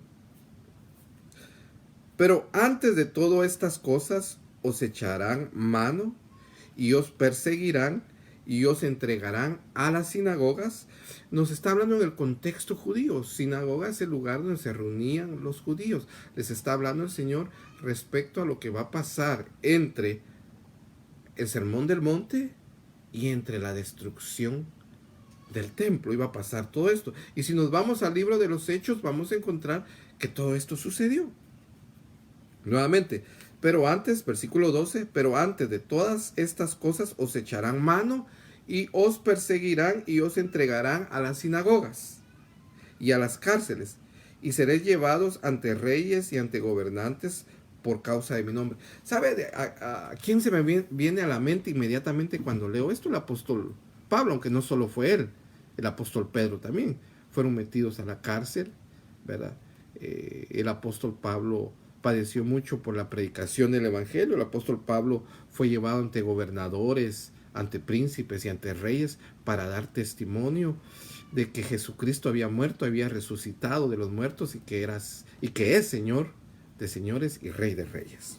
Pero antes de todas estas cosas os echarán mano y os perseguirán y os entregarán a las sinagogas. Nos está hablando en el contexto judío. Sinagoga es el lugar donde se reunían los judíos. Les está hablando el Señor respecto a lo que va a pasar entre el sermón del monte y entre la destrucción del templo. Iba a pasar todo esto. Y si nos vamos al libro de los Hechos, vamos a encontrar que todo esto sucedió. Nuevamente, pero antes, versículo 12, pero antes de todas estas cosas os echarán mano y os perseguirán y os entregarán a las sinagogas y a las cárceles, y seréis llevados ante reyes y ante gobernantes por causa de mi nombre. ¿Sabe a quién se me viene a la mente inmediatamente cuando leo esto? El apóstol Pablo, aunque no solo fue él, el apóstol Pedro también fueron metidos a la cárcel, ¿verdad? El apóstol Pablo padeció mucho por la predicación del evangelio. El apóstol Pablo fue llevado ante gobernadores, ante príncipes y ante reyes para dar testimonio de que Jesucristo había muerto, había resucitado de los muertos y que es Señor de señores y Rey de reyes.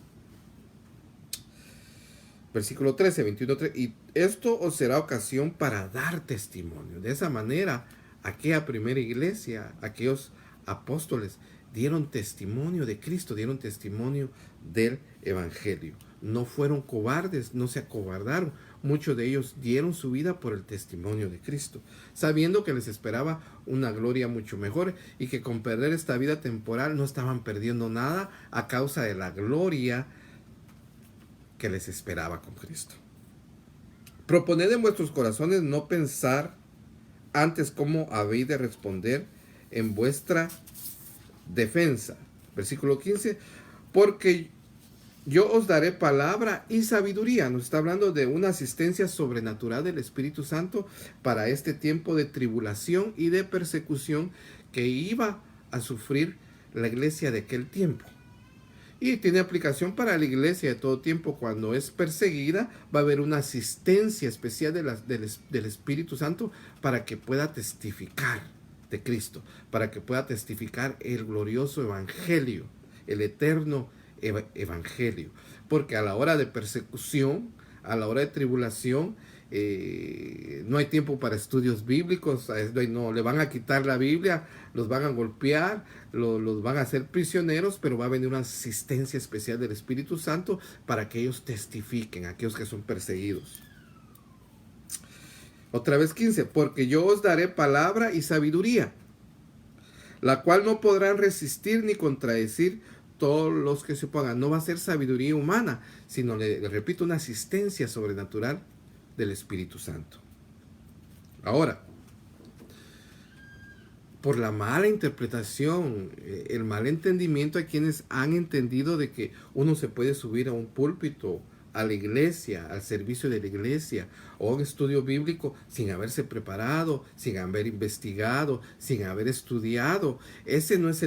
Versículo 13, 21, 3. Y esto os será ocasión para dar testimonio. De esa manera, aquella primera iglesia, aquellos apóstoles, dieron testimonio de Cristo, dieron testimonio del evangelio. No fueron cobardes, no se acobardaron. Muchos de ellos dieron su vida por el testimonio de Cristo, sabiendo que les esperaba una gloria mucho mejor y que con perder esta vida temporal no estaban perdiendo nada a causa de la gloria que les esperaba con Cristo. Proponed en vuestros corazones no pensar antes cómo habéis de responder en vuestra defensa. Versículo 15, porque yo os daré palabra y sabiduría. Nos está hablando de una asistencia sobrenatural del Espíritu Santo para este tiempo de tribulación y de persecución que iba a sufrir la iglesia de aquel tiempo. Y tiene aplicación para la iglesia de todo tiempo. Cuando es perseguida, va a haber una asistencia especial del Espíritu Santo para que pueda testificar de Cristo, para que pueda testificar el glorioso evangelio, el eterno evangelio. Porque a la hora de persecución, a la hora de tribulación, no hay tiempo para estudios bíblicos. No, le van a quitar la Biblia, los van a golpear, los van a hacer prisioneros, pero va a venir una asistencia especial del Espíritu Santo para que ellos testifiquen, aquellos que son perseguidos. Otra vez 15, porque yo os daré palabra y sabiduría, la cual no podrán resistir ni contradecir todos los que se opongan. No va a ser sabiduría humana, sino, le repito, una asistencia sobrenatural del Espíritu Santo. Ahora, por la mala interpretación, el mal entendimiento, hay quienes han entendido de que uno se puede subir a un púlpito a la iglesia, al servicio de la iglesia, o a un estudio bíblico sin haberse preparado, sin haber investigado, sin haber estudiado. Ese no es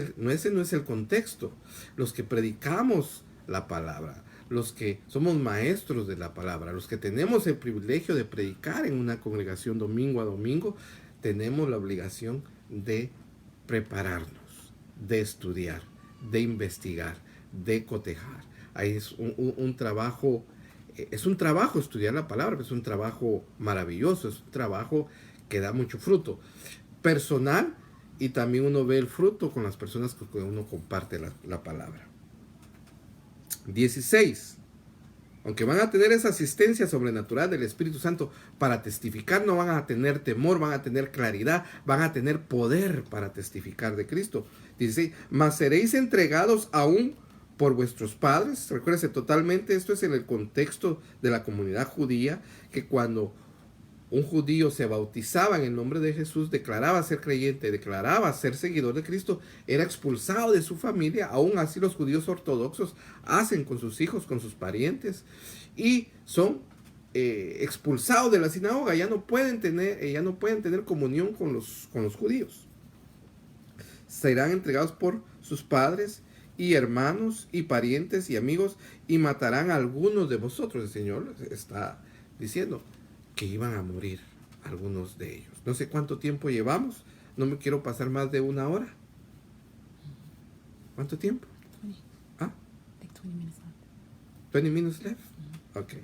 el contexto. Los que predicamos la palabra, los que somos maestros de la palabra, los que tenemos el privilegio de predicar en una congregación domingo a domingo, tenemos la obligación de prepararnos, de estudiar, de investigar, de cotejar. Ahí es un trabajo, es un trabajo estudiar la palabra, es un trabajo maravilloso, es un trabajo que da mucho fruto personal, y también uno ve el fruto con las personas con que uno comparte la palabra. 16. Aunque van a tener esa asistencia sobrenatural del Espíritu Santo para testificar, no van a tener temor, van a tener claridad, van a tener poder para testificar de Cristo. 16. Mas seréis entregados aún por vuestros padres. Recuérdense totalmente, esto es en el contexto de la comunidad judía, que cuando un judío se bautizaba en el nombre de Jesús, declaraba ser creyente, declaraba ser seguidor de Cristo, era expulsado de su familia. Aún así los judíos ortodoxos hacen con sus hijos, con sus parientes, y son expulsados de la sinagoga. Ya no pueden tener comunión con los judíos. Serán entregados por sus padres y hermanos y parientes y amigos, y matarán a algunos de vosotros. El Señor está diciendo que iban a morir algunos de ellos. No sé cuánto tiempo llevamos, no me quiero pasar más de 1 hora. ¿Cuánto tiempo? 20. ¿Ah? Like 20 minutes left. 20 minutes left. Ok.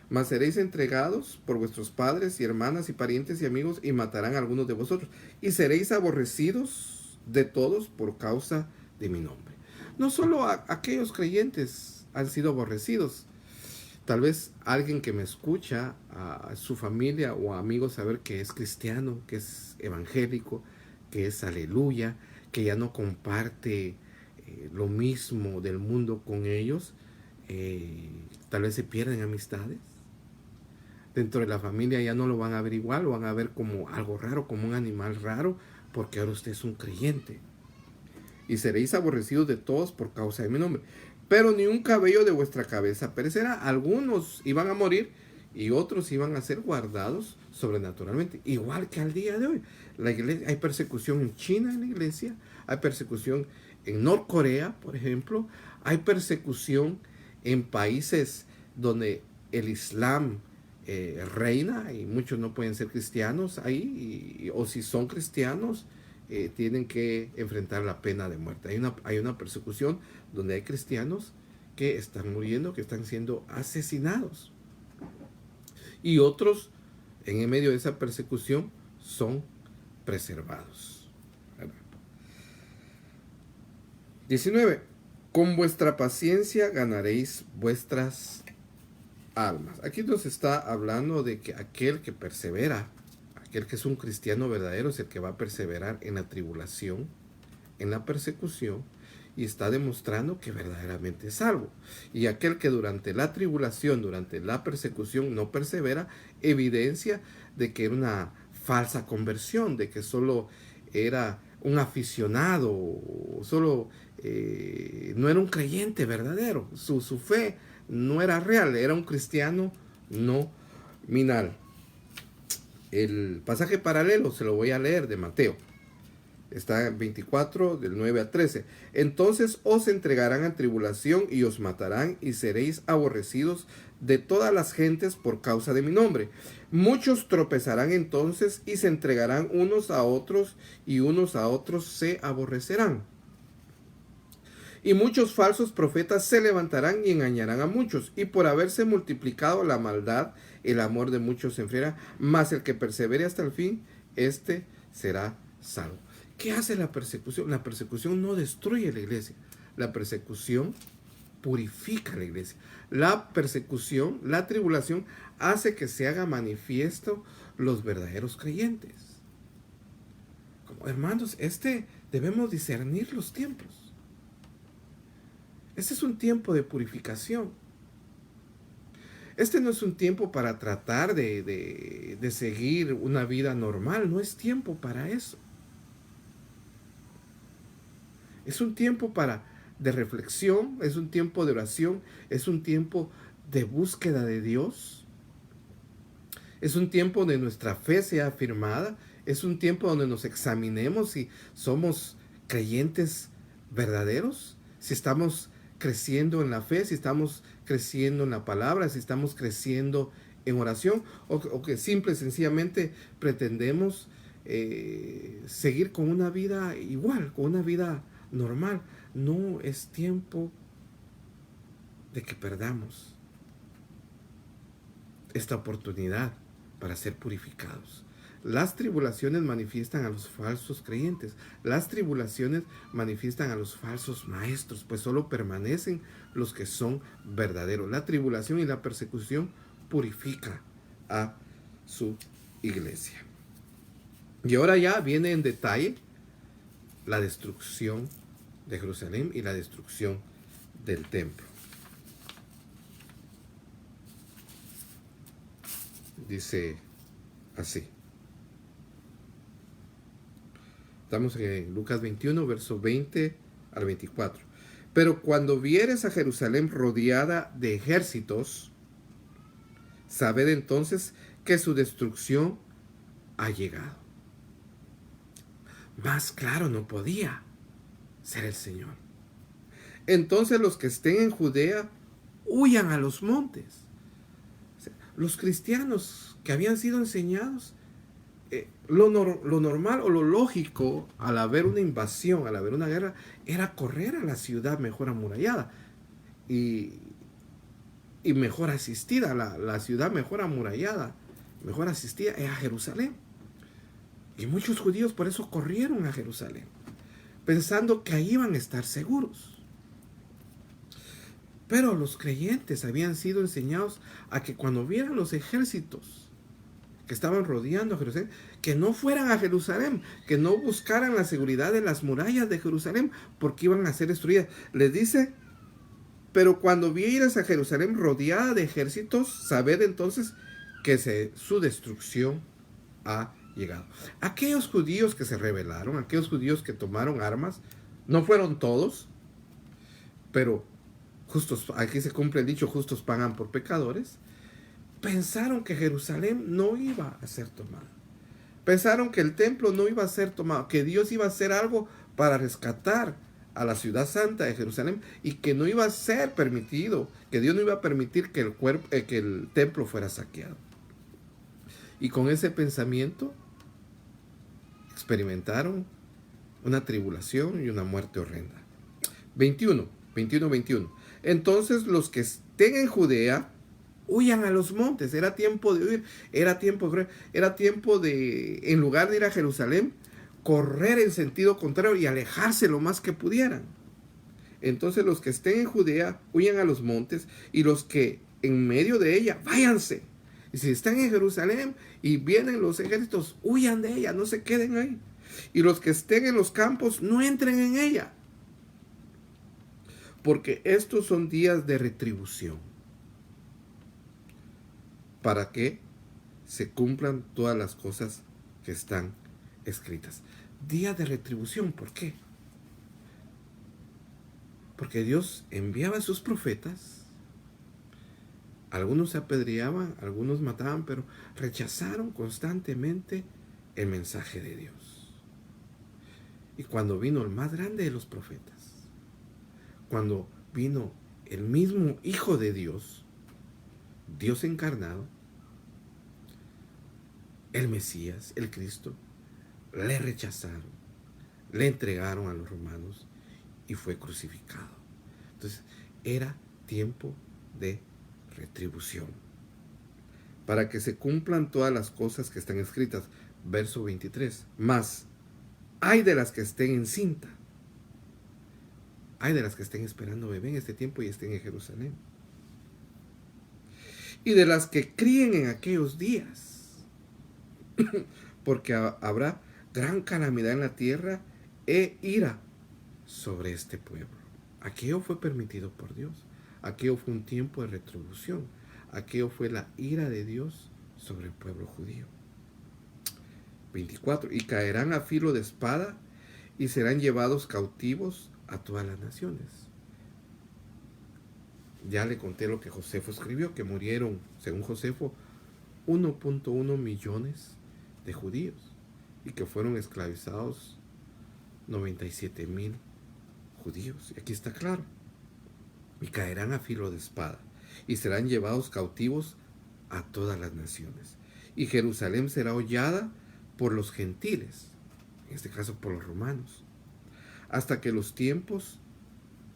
Mas seréis entregados por vuestros padres y hermanas y parientes y amigos, y matarán a algunos de vosotros, y seréis aborrecidos de todos por causa de mi nombre. No solo aquellos creyentes han sido aborrecidos. Tal vez alguien que me escucha, a su familia o amigos, saber que es cristiano, que es evangélico, que es aleluya, que ya no comparte lo mismo del mundo con ellos, tal vez se pierden amistades. Dentro de la familia ya no lo van a ver igual, lo van a ver como algo raro, como un animal raro, porque ahora usted es un creyente. Y seréis aborrecidos de todos por causa de mi nombre. Pero ni un cabello de vuestra cabeza perecerá. Algunos iban a morir y otros iban a ser guardados sobrenaturalmente. Igual que al día de hoy. La iglesia, hay persecución en China en la iglesia, hay persecución en Norcorea, por ejemplo, hay persecución en países donde el Islam reina y muchos no pueden ser cristianos ahí, o si son cristianos, tienen que enfrentar la pena de muerte. Hay una persecución donde hay cristianos que están muriendo, que están siendo asesinados. Y otros, en medio de esa persecución, son preservados. 19. Con vuestra paciencia ganaréis vuestras almas. Aquí nos está hablando de que aquel que persevera, aquel que es un cristiano verdadero, es el que va a perseverar en la tribulación, en la persecución, y está demostrando que verdaderamente es salvo. Y aquel que durante la tribulación, durante la persecución, no persevera, evidencia de que era una falsa conversión, de que solo era un aficionado, solo no era un creyente verdadero. Su fe no era real, era un cristiano nominal. El pasaje paralelo se lo voy a leer de Mateo. Está en 24, del 9 a 13. Entonces os entregarán a tribulación y os matarán, y seréis aborrecidos de todas las gentes por causa de mi nombre. Muchos tropezarán entonces y se entregarán unos a otros, y unos a otros se aborrecerán. Y muchos falsos profetas se levantarán y engañarán a muchos, y por haberse multiplicado la maldad, el amor de muchos se enfriará, mas el que persevere hasta el fin, este será salvo. ¿Qué hace la persecución? La persecución no destruye la iglesia. La persecución purifica la iglesia. La persecución, la tribulación, hace que se haga manifiesto los verdaderos creyentes. Como hermanos, debemos discernir los tiempos. Este es un tiempo de purificación. Este no es un tiempo para tratar de seguir una vida normal. No es tiempo para eso. Es un tiempo de reflexión, es un tiempo de oración, es un tiempo de búsqueda de Dios. Es un tiempo donde nuestra fe sea afirmada. Es un tiempo donde nos examinemos si somos creyentes verdaderos, si estamos creciendo en la fe, si estamos creciendo en la palabra, si estamos creciendo en oración, o que simple y sencillamente pretendemos seguir con una vida igual, con una vida normal. No es tiempo de que perdamos esta oportunidad para ser purificados. Las tribulaciones manifiestan a los falsos creyentes. Las tribulaciones manifiestan a los falsos maestros, pues solo permanecen los que son verdaderos. La tribulación y la persecución purifica a su iglesia. Y ahora ya viene en detalle la destrucción de Jerusalén y la destrucción del templo. Dice así. Estamos en Lucas 21, verso 20 al 24. Pero cuando vieres a Jerusalén rodeada de ejércitos, sabed entonces que su destrucción ha llegado. Más claro no podía ser el Señor. Entonces los que estén en Judea huyan a los montes. Los cristianos que habían sido enseñados, lo normal o lo lógico al haber una invasión, al haber una guerra, era correr a la ciudad mejor amurallada y mejor asistida. La ciudad mejor amurallada, mejor asistida, era Jerusalén. Y muchos judíos por eso corrieron a Jerusalén, pensando que ahí iban a estar seguros. Pero los creyentes habían sido enseñados a que cuando vieran los ejércitos que estaban rodeando a Jerusalén, que no fueran a Jerusalén, que no buscaran la seguridad de las murallas de Jerusalén, porque iban a ser destruidas. Les dice, pero cuando vieras a Jerusalén rodeada de ejércitos, sabed entonces que su destrucción ha llegado. Aquellos judíos que se rebelaron, aquellos judíos que tomaron armas, no fueron todos, pero justos, aquí se cumple el dicho, justos pagan por pecadores. Pensaron que Jerusalén no iba a ser tomada. Pensaron que el templo no iba a ser tomado, que Dios iba a hacer algo para rescatar a la ciudad santa de Jerusalén y que no iba a ser permitido, que Dios no iba a permitir que el templo fuera saqueado. Y con ese pensamiento experimentaron una tribulación y una muerte horrenda. 21. Entonces los que estén en Judea huyan a los montes. Era tiempo de huir, era tiempo de, en lugar de ir a Jerusalén, correr en sentido contrario y alejarse lo más que pudieran. Entonces los que estén en Judea huyan a los montes, y los que en medio de ella, váyanse. Y si están en Jerusalén y vienen los ejércitos, huyan de ella, no se queden ahí. Y los que estén en los campos, no entren en ella, porque estos son días de retribución, para que se cumplan todas las cosas que están escritas. Día de retribución, ¿por qué? Porque Dios enviaba a sus profetas, algunos se apedreaban, algunos mataban, pero rechazaron constantemente el mensaje de Dios. Y cuando vino el más grande de los profetas, cuando vino el mismo Hijo de Dios, Dios encarnado, el Mesías, el Cristo, le rechazaron, le entregaron a los romanos y fue crucificado. Entonces era tiempo de retribución, para que se cumplan todas las cosas que están escritas. Verso 23. Mas hay de las que estén encinta, hay de las que estén esperando bebé en este tiempo y estén en Jerusalén, y de las que críen en aquellos días, porque habrá gran calamidad en la tierra e ira sobre este pueblo. Aquello fue permitido por Dios. Aquello fue un tiempo de retribución. Aquello fue la ira de Dios sobre el pueblo judío. 24. Y caerán a filo de espada y serán llevados cautivos a todas las naciones. Ya le conté lo que Josefo escribió, que murieron, según Josefo, 1.1 millones de judíos y que fueron esclavizados 97,000 judíos. Y aquí está claro. Y caerán a filo de espada y serán llevados cautivos a todas las naciones. Y Jerusalén será hollada por los gentiles, en este caso por los romanos, hasta que los tiempos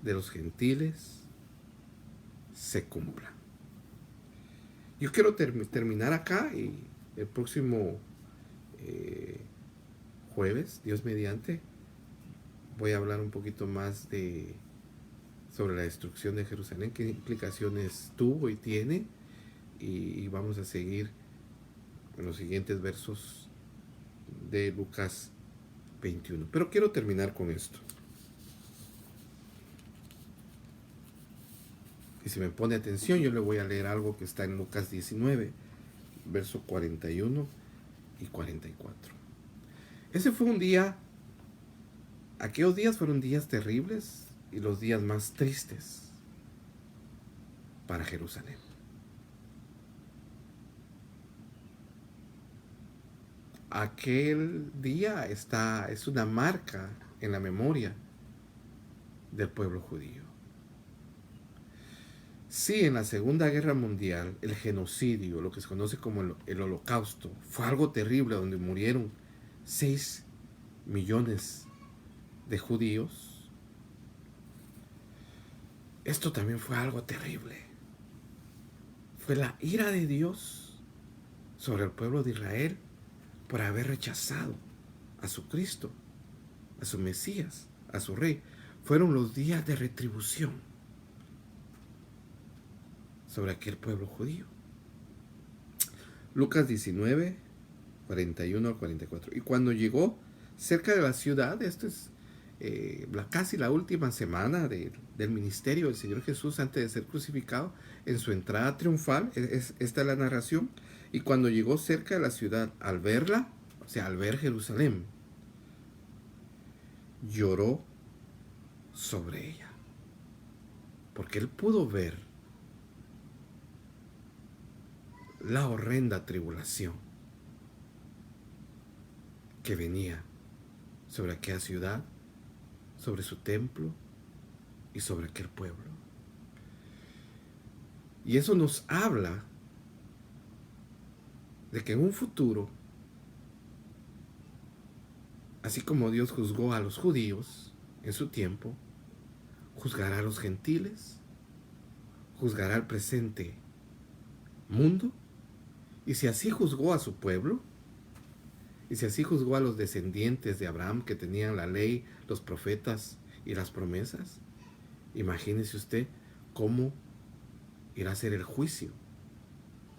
de los gentiles se cumplan. Yo quiero terminar acá y el próximo jueves, Dios mediante, voy a hablar un poquito más sobre la destrucción de Jerusalén, qué implicaciones tuvo y tiene, y vamos a seguir en los siguientes versos de Lucas 21. Pero quiero terminar con esto. Y si me pone atención, yo le voy a leer algo que está en Lucas 19, verso 41 y 44. Ese fue un día, aquellos días fueron días terribles y los días más tristes para Jerusalén. Aquel día es una marca en la memoria del pueblo judío. Sí, en la Segunda Guerra Mundial, el genocidio, lo que se conoce como el Holocausto, fue algo terrible donde murieron 6 millones de judíos. Esto también fue algo terrible. Fue la ira de Dios sobre el pueblo de Israel por haber rechazado a su Cristo, a su Mesías, a su Rey. Fueron los días de retribución sobre aquel pueblo judío. Lucas 19, 41 al 44. Y cuando llegó cerca de la ciudad, esto es casi la última semana del ministerio del Señor Jesús antes de ser crucificado, en su entrada triunfal, esta es la narración. Y cuando llegó cerca de la ciudad, al verla, o sea, al ver Jerusalén, lloró sobre ella, porque él pudo ver la horrenda tribulación que venía sobre aquella ciudad, sobre su templo y sobre aquel pueblo. Y eso nos habla de que en un futuro, así como Dios juzgó a los judíos en su tiempo, juzgará a los gentiles, juzgará al presente mundo. Y si así juzgó a su pueblo, y si así juzgó a los descendientes de Abraham que tenían la ley, los profetas y las promesas, imagínese usted cómo irá a ser el juicio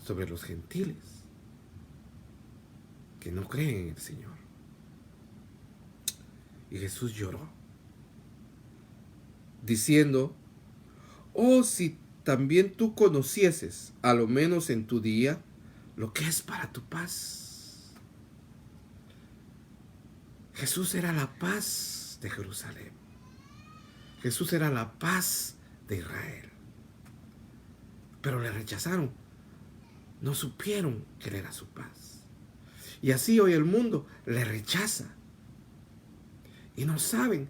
sobre los gentiles que no creen en el Señor. Y Jesús lloró, diciendo: oh, si también tú conocieses, a lo menos en tu día, lo que es para tu paz. Jesús era la paz de Jerusalén. Jesús era la paz de Israel. Pero le rechazaron. No supieron que él era su paz. Y así hoy el mundo le rechaza. Y no saben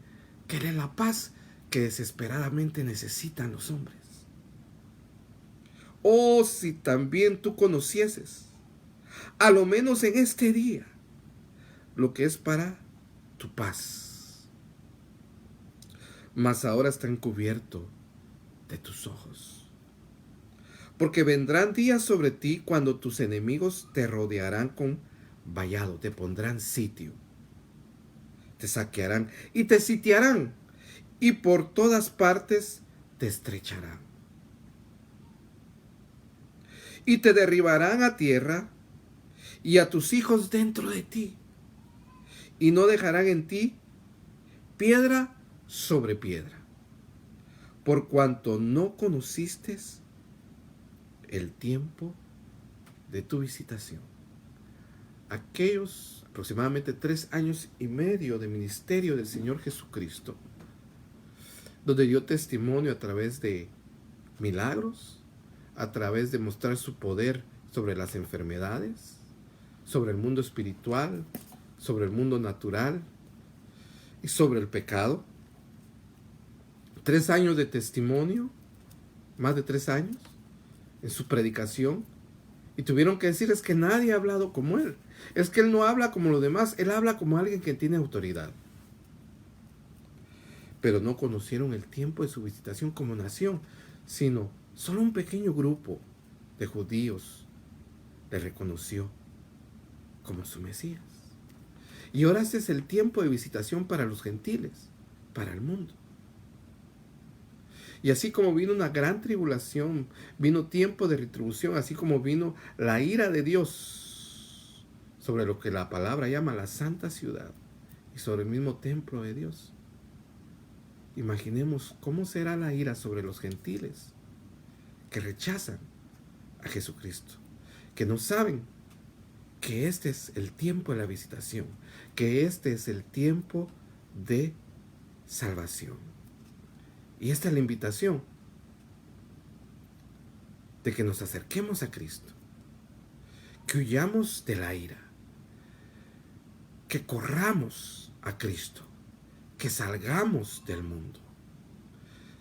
que él es la paz que desesperadamente necesitan los hombres. Oh, si también tú conocieses, a lo menos en este día, lo que es para tu paz. Mas ahora está encubierto de tus ojos. Porque vendrán días sobre ti cuando tus enemigos te rodearán con vallado, te pondrán sitio, te saquearán y te sitiarán, y por todas partes te estrecharán. Y te derribarán a tierra y a tus hijos dentro de ti, y no dejarán en ti piedra sobre piedra, por cuanto no conociste el tiempo de tu visitación. Aquellos aproximadamente 3 años y medio de ministerio del Señor Jesucristo, donde dio testimonio a través de milagros, a través de mostrar su poder sobre las enfermedades, sobre el mundo espiritual, sobre el mundo natural y sobre el pecado. 3 años de testimonio, más de 3 años, en su predicación. Y tuvieron que decir, es que nadie ha hablado como él. Es que él no habla como los demás, él habla como alguien que tiene autoridad. Pero no conocieron el tiempo de su visitación como nación, sino solo un pequeño grupo de judíos le reconoció como su Mesías. Y ahora ese es el tiempo de visitación para los gentiles, para el mundo. Y así como vino una gran tribulación, vino tiempo de retribución, así como vino la ira de Dios sobre lo que la palabra llama la santa ciudad y sobre el mismo templo de Dios. Imaginemos cómo será la ira sobre los gentiles que rechazan a Jesucristo, que no saben que este es el tiempo de la visitación, que este es el tiempo de salvación. Y esta es la invitación de que nos acerquemos a Cristo, que huyamos de la ira, que corramos a Cristo, que salgamos del mundo,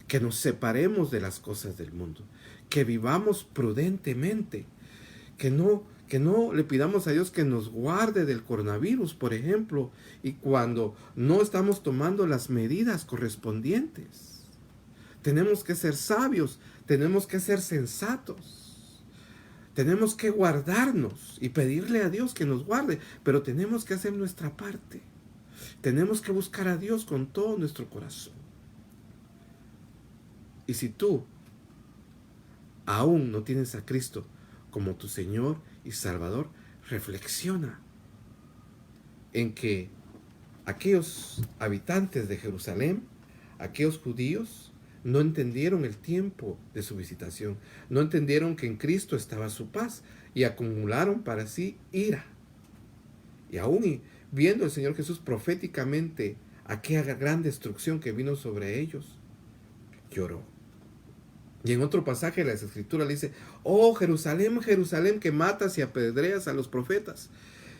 que nos separemos de las cosas del mundo, que vivamos prudentemente, que no le pidamos a Dios que nos guarde del coronavirus, por ejemplo, y cuando no estamos tomando las medidas correspondientes. Tenemos que ser sabios, tenemos que ser sensatos, tenemos que guardarnos y pedirle a Dios que nos guarde, pero tenemos que hacer nuestra parte. Tenemos que buscar a Dios con todo nuestro corazón. Y si tú aún no tienes a Cristo como tu Señor y Salvador, reflexiona en que aquellos habitantes de Jerusalén, aquellos judíos, no entendieron el tiempo de su visitación, no entendieron que en Cristo estaba su paz y acumularon para sí ira. Y aún viendo el Señor Jesús proféticamente aquella gran destrucción que vino sobre ellos, lloró. Y en otro pasaje de las Escrituras le dice, oh Jerusalén, Jerusalén, que matas y apedreas a los profetas.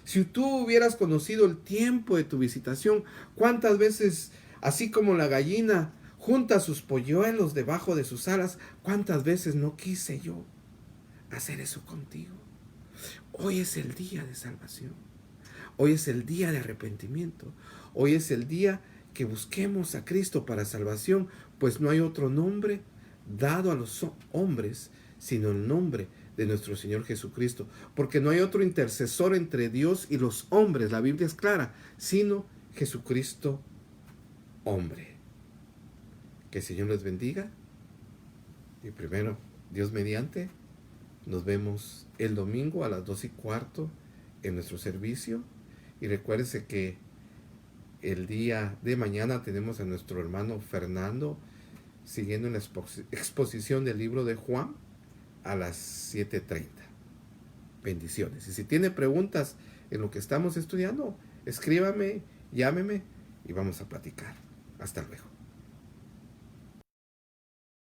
Si tú hubieras conocido el tiempo de tu visitación, ¿cuántas veces, así como la gallina junta sus polluelos debajo de sus alas, cuántas veces no quise yo hacer eso contigo? Hoy es el día de salvación. Hoy es el día de arrepentimiento. Hoy es el día que busquemos a Cristo para salvación, pues no hay otro nombre dado a los hombres sino el nombre de nuestro Señor Jesucristo, porque no hay otro intercesor entre Dios y los hombres, la Biblia es clara, sino Jesucristo hombre. Que el Señor les bendiga. Y primero, Dios mediante, nos vemos el domingo a las 2:15 en nuestro servicio. Y recuérdese que el día de mañana tenemos a nuestro hermano Fernando siguiendo en la exposición del libro de Juan a las 7:30. Bendiciones. Y si tiene preguntas en lo que estamos estudiando, escríbame, llámeme y vamos a platicar. Hasta luego.